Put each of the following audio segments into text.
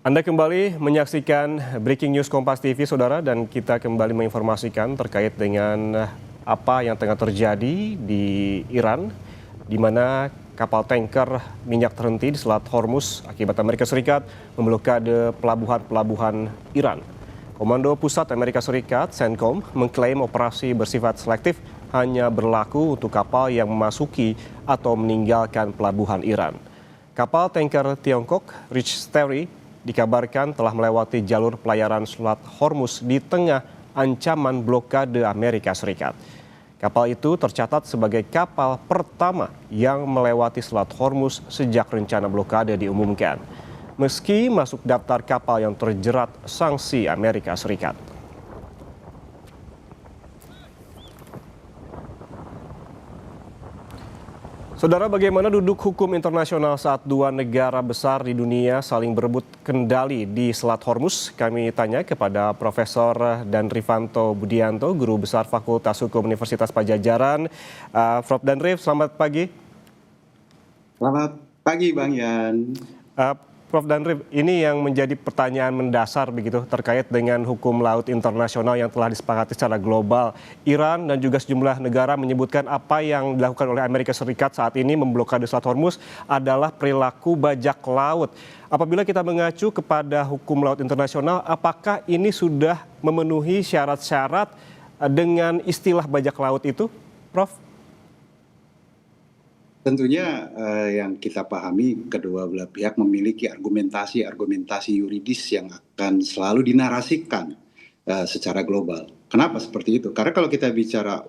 Anda kembali menyaksikan Breaking News Kompas TV, Saudara, dan kita kembali menginformasikan terkait dengan apa yang tengah terjadi di Iran, di mana kapal tanker minyak terhenti di Selat Hormuz akibat Amerika Serikat memblokade pelabuhan-pelabuhan Iran. Komando Pusat Amerika Serikat, CENTCOM, mengklaim operasi bersifat selektif hanya berlaku untuk kapal yang memasuki atau meninggalkan pelabuhan Iran. Kapal tanker Tiongkok, Rich Terry, dikabarkan telah melewati jalur pelayaran Selat Hormuz di tengah ancaman blokade Amerika Serikat. Kapal itu tercatat sebagai kapal pertama yang melewati Selat Hormuz sejak rencana blokade diumumkan, meski masuk daftar kapal yang terjerat sanksi Amerika Serikat. Saudara, bagaimana duduk hukum internasional saat dua negara besar di dunia saling berebut kendali di Selat Hormuz? Kami tanya kepada Profesor Danrifanto Budianto, Guru Besar Fakultas Hukum Universitas Padjadjaran. Prof. Danrif, selamat pagi. Selamat pagi, Bang Yan. Prof. Danrif, ini yang menjadi pertanyaan mendasar begitu terkait dengan hukum laut internasional yang telah disepakati secara global. Iran dan juga sejumlah negara menyebutkan apa yang dilakukan oleh Amerika Serikat saat ini memblokade Selat Hormuz adalah perilaku bajak laut. Apabila kita mengacu kepada hukum laut internasional, apakah ini sudah memenuhi syarat-syarat dengan istilah bajak laut itu, Prof? Tentunya yang kita pahami kedua belah pihak memiliki argumentasi yuridis yang akan selalu dinarasikan secara global. Kenapa seperti itu? Karena kalau kita bicara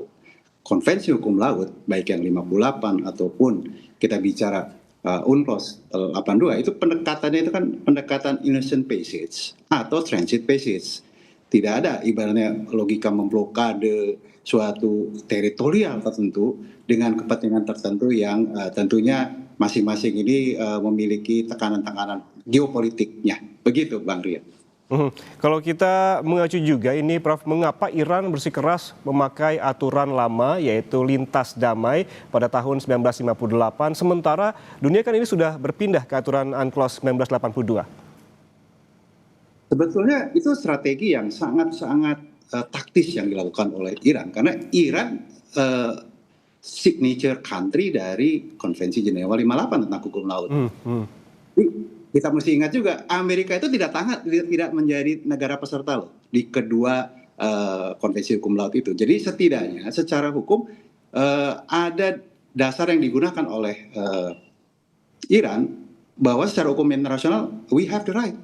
konvensi hukum laut, baik yang 58 ataupun kita bicara UNCLOS 82, itu pendekatannya itu kan pendekatan innocent passage atau transit passage. Tidak ada ibaratnya logika memblokade suatu teritorial tertentu dengan kepentingan tertentu yang tentunya masing-masing ini memiliki tekanan-tekanan geopolitiknya. Begitu, Bang Rian. Kalau kita mengacu juga ini, Prof, mengapa Iran bersikeras memakai aturan lama yaitu lintas damai pada tahun 1958, sementara dunia kan ini sudah berpindah ke aturan UNCLOS 1982? Sebetulnya itu strategi yang sangat-sangat taktis yang dilakukan oleh Iran, karena Iran signature country dari Konvensi Jenewa 58 tentang hukum laut. Jadi, kita mesti ingat juga Amerika itu tidak menjadi negara peserta loh di kedua konvensi hukum laut itu. Jadi setidaknya secara hukum ada dasar yang digunakan oleh Iran bahwa secara hukum internasional we have the right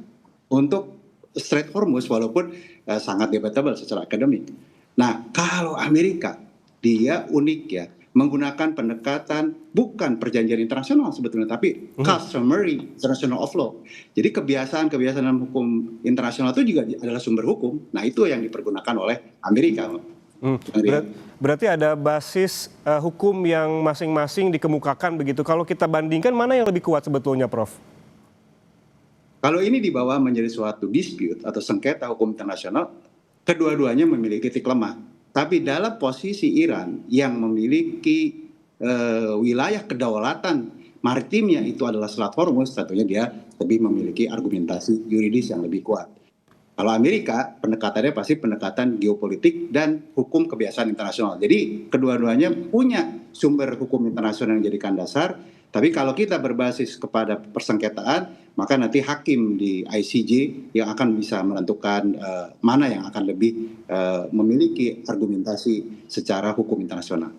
untuk Strait Hormuz, walaupun sangat debatable secara akademik. Nah, kalau Amerika, dia unik ya, menggunakan pendekatan bukan perjanjian internasional sebetulnya, tapi customary international of law. Jadi kebiasaan-kebiasaan dalam hukum internasional itu juga adalah sumber hukum. Nah, itu yang dipergunakan oleh Amerika. Berarti ada basis hukum yang masing-masing dikemukakan begitu. Kalau kita bandingkan, mana yang lebih kuat sebetulnya, Prof? Kalau ini dibawa menjadi suatu dispute atau sengketa hukum internasional, kedua-duanya memiliki titik lemah. Tapi dalam posisi Iran yang memiliki wilayah kedaulatan maritimnya itu adalah Selat Hormuz, tentunya dia lebih memiliki argumentasi yuridis yang lebih kuat. Kalau Amerika, pendekatannya pasti pendekatan geopolitik dan hukum kebiasaan internasional. Jadi kedua-duanya punya sumber hukum internasional yang dijadikan dasar. Tapi kalau kita berbasis kepada persengketaan, maka nanti hakim di ICJ yang akan bisa menentukan mana yang akan lebih memiliki argumentasi secara hukum internasional.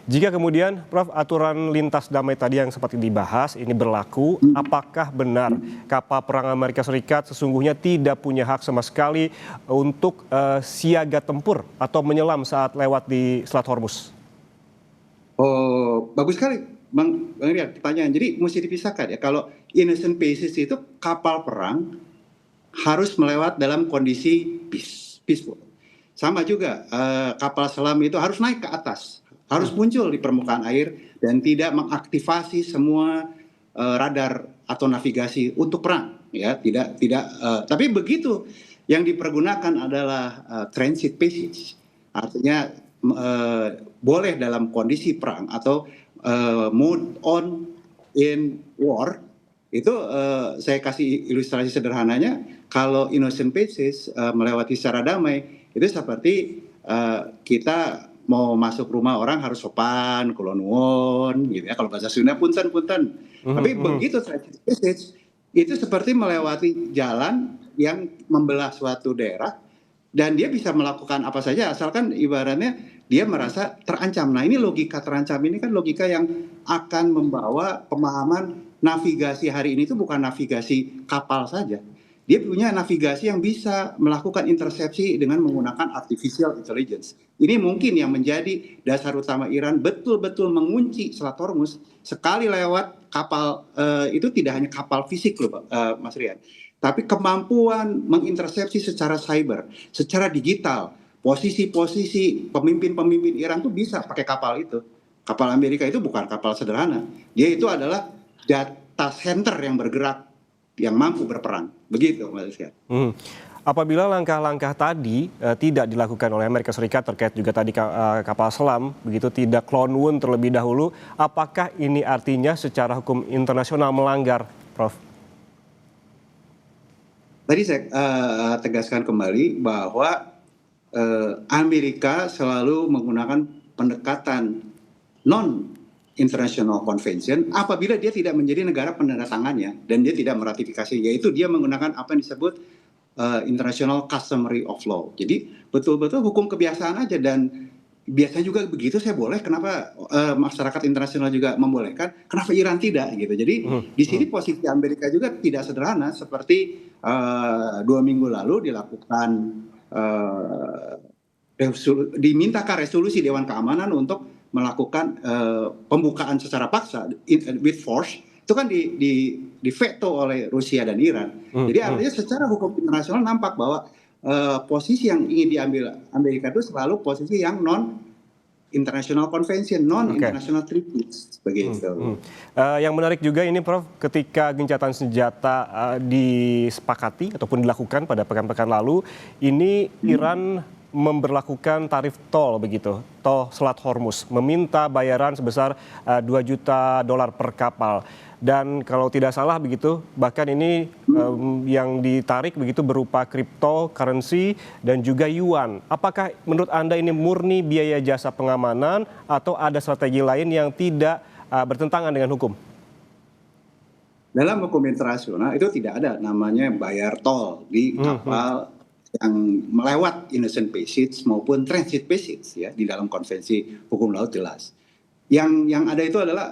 Jika kemudian, Prof, aturan lintas damai tadi yang seperti dibahas ini berlaku, apakah benar kapal perang Amerika Serikat sesungguhnya tidak punya hak sama sekali untuk siaga tempur atau menyelam saat lewat di Selat Hormuz? Oh, bagus sekali, Bang Rian, pertanyaan. Jadi mesti dipisahkan ya. Kalau innocent passage itu kapal perang harus melewat dalam kondisi peaceful. Sama juga kapal selam itu harus naik ke atas, harus muncul di permukaan air dan tidak mengaktifasi semua radar atau navigasi untuk perang. Ya, tapi begitu yang dipergunakan adalah transit passage, artinya boleh dalam kondisi perang atau mode on in war Itu saya kasih ilustrasi sederhananya, kalau innocent pieces melewati secara damai, itu seperti kita mau masuk rumah orang harus sopan, kulon nuwun, gitu ya. Kalau bahasa Sunda punten punten. Mhm, Tapi mhm. begitu transit passage, itu seperti melewati jalan yang membelah suatu daerah dan dia bisa melakukan apa saja asalkan ibaratnya dia merasa terancam. Nah, ini logika terancam ini kan logika yang akan membawa pemahaman navigasi hari ini itu bukan navigasi kapal saja. Dia punya navigasi yang bisa melakukan intersepsi dengan menggunakan artificial intelligence. Ini mungkin yang menjadi dasar utama Iran betul-betul mengunci Selat Hormuz. Sekali lewat kapal itu tidak hanya kapal fisik loh, Mas Rian, tapi kemampuan mengintersepsi secara cyber, secara digital. Posisi-posisi pemimpin-pemimpin Iran tuh bisa pakai kapal itu. Kapal Amerika itu bukan kapal sederhana. Dia itu adalah data center yang bergerak, yang mampu berperang. Begitu, Mas Rizky. Mhm. Apabila langkah-langkah tadi tidak dilakukan oleh Amerika Serikat terkait juga tadi kapal selam, begitu tidak clone wound terlebih dahulu, apakah ini artinya secara hukum internasional melanggar, Prof? Tadi saya tegaskan kembali bahwa Amerika selalu menggunakan pendekatan non international convention apabila dia tidak menjadi negara penandatangannya dan dia tidak meratifikasi, yaitu dia menggunakan apa yang disebut international customary of law. Jadi betul-betul hukum kebiasaan aja, dan biasanya juga begitu. Saya boleh, kenapa masyarakat internasional juga membolehkan, kenapa Iran tidak gitu. Jadi Mhm, di sini mhm. posisi Amerika juga tidak sederhana, seperti 2 minggu lalu dilakukan dimintakan resolusi Dewan Keamanan untuk melakukan pembukaan secara paksa with force, itu kan di veto oleh Rusia dan Iran. Mhm, Jadi mhm. artinya secara hukum internasional nampak bahwa posisi yang ingin diambil Amerika itu selalu posisi yang non international convention, non Oke. international treaties, Mhm, mhm. begitu. Yang menarik juga ini Prof, ketika gencatan senjata disepakati ataupun dilakukan pada pekan-pekan lalu, ini Iran memberlakukan tarif tol begitu, tol Selat Hormuz, meminta bayaran sebesar $2 juta per kapal. Dan kalau tidak salah begitu, bahkan ini yang ditarik begitu berupa cryptocurrency dan juga yuan. Apakah menurut Anda ini murni biaya jasa pengamanan atau ada strategi lain yang tidak bertentangan dengan hukum? Dalam hukum internasional itu tidak ada namanya bayar tol di Mhm, mhm. kapal yang melewat innocent passage maupun transit passage, ya, di dalam konvensi hukum laut jelas. Yang ada itu adalah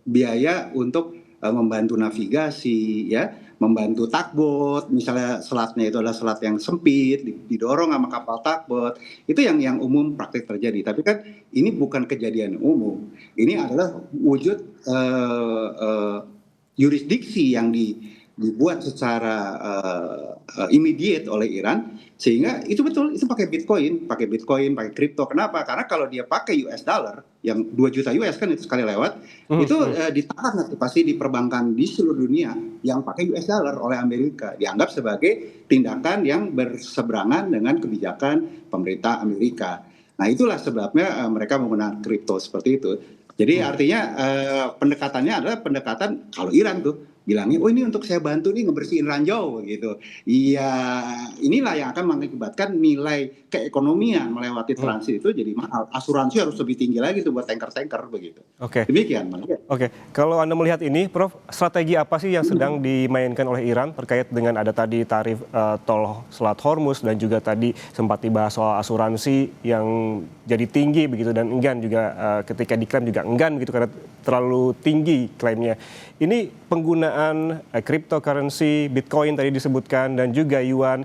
biaya untuk membantu navigasi, ya, membantu tugboat, misalnya selatnya itu adalah selat yang sempit, didorong sama kapal tugboat, itu yang umum praktik terjadi. Tapi kan ini bukan kejadian umum, ini adalah wujud yurisdiksi yang dibuat secara immediate oleh Iran, sehingga itu betul, itu pakai Bitcoin, pakai kripto. Kenapa? Karena kalau dia pakai US dollar yang 2 juta US kan itu sekali lewat, Mhm, itu mhm. ditahan nanti pasti di perbankan di seluruh dunia yang pakai US dollar oleh Amerika, dianggap sebagai tindakan yang berseberangan dengan kebijakan pemerintah Amerika. Nah, itulah sebabnya mereka menggunakan kripto seperti itu. Jadi Mhm. artinya pendekatannya adalah pendekatan, kalau Iran tuh bilangnya, oh ini untuk saya bantu nih ngebersihin ranjau gitu. Iya, inilah yang akan mengakibatkan nilai keekonomian melewati Mhm. transit itu jadi mahal. Asuransi harus lebih tinggi lagi tuh buat tanker-tanker begitu. Oke. Demikian, Mas. Oke, kalau Anda melihat ini, Prof, strategi apa sih yang sedang dimainkan oleh Iran terkait dengan ada tadi tarif tol Selat Hormuz dan juga tadi sempat dibahas soal asuransi yang jadi tinggi begitu dan enggan juga ketika diklaim juga enggan begitu karena terlalu tinggi klaimnya. Ini penggunaan cryptocurrency, Bitcoin tadi disebutkan dan juga yuan.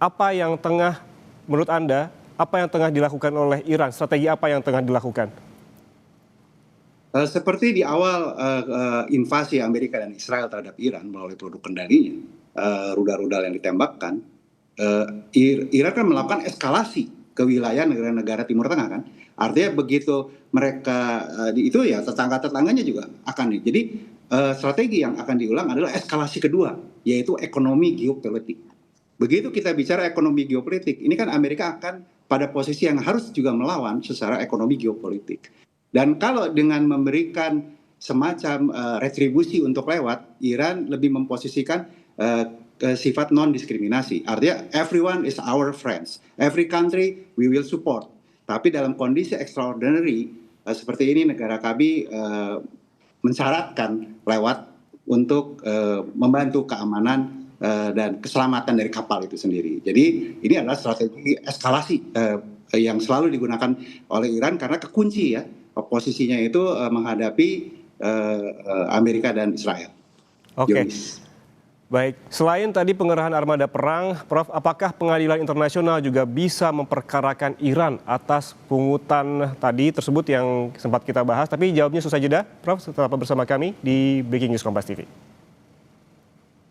Apa yang tengah menurut Anda apa yang tengah dilakukan oleh Iran? Strategi apa yang tengah dilakukan? Seperti di awal invasi Amerika dan Israel terhadap Iran melalui produk kendalinya, rudal-rudal yang ditembakkan, Iran kan melakukan eskalasi ke wilayah negara-negara Timur Tengah kan. Artinya begitu mereka itu ya tetangga-tetangganya juga akan nih. Jadi strategi yang akan diulang adalah eskalasi kedua, yaitu ekonomi geopolitik. Begitu kita bicara ekonomi geopolitik, ini kan Amerika akan pada posisi yang harus juga melawan secara ekonomi geopolitik. Dan kalau dengan memberikan semacam retribusi untuk lewat, Iran lebih memposisikan sifat non-diskriminasi. Artinya everyone is our friends, every country we will support. Tapi dalam kondisi extraordinary seperti ini, negara kami mensyaratkan lewat untuk membantu keamanan dan keselamatan dari kapal itu sendiri. Jadi ini adalah strategi eskalasi yang selalu digunakan oleh Iran karena kekunci ya posisinya itu menghadapi Amerika dan Israel. Oke. Baik, selain tadi pengerahan armada perang, Prof, apakah pengadilan internasional juga bisa memperkarakan Iran atas pungutan tadi tersebut yang sempat kita bahas? Tapi jawabnya susah jeda, Prof, tetap bersama kami di Breaking News Kompas TV.